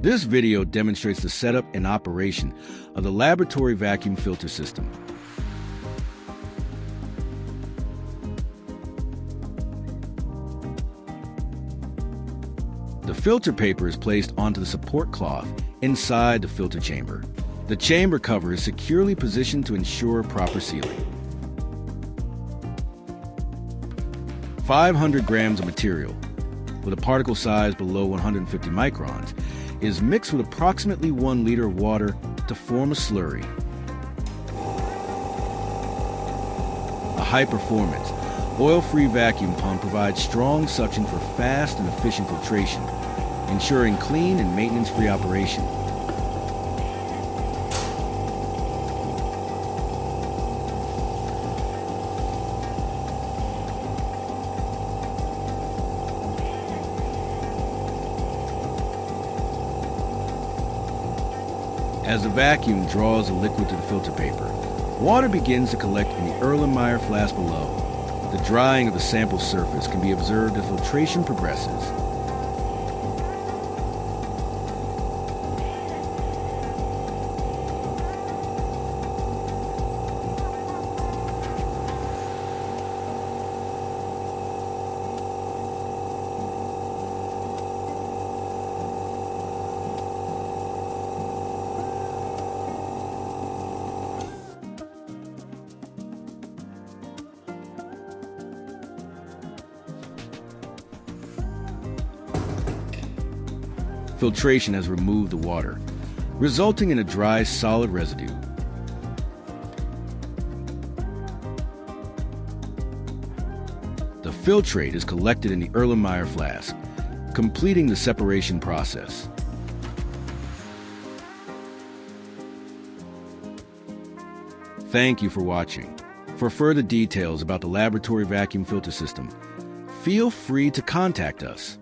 This video demonstrates the setup and operation of the laboratory vacuum filter system. The filter paper is placed onto the support cloth inside the filter chamber. The chamber cover is securely positioned to ensure proper sealing. 500 grams of material, with a particle size below 150 microns, is mixed with approximately 1 liter of water to form a slurry. A high-performance, oil-free vacuum pump provides strong suction for fast and efficient filtration, ensuring clean and maintenance-free operation. As the vacuum draws the liquid to the filter paper, water begins to collect in the Erlenmeyer flask below. The drying of the sample surface can be observed as filtration progresses. Filtration has removed the water, resulting in a dry, solid residue. The filtrate is collected in the Erlenmeyer flask, completing the separation process. Thank you for watching. For further details about the laboratory vacuum filter system, feel free to contact us.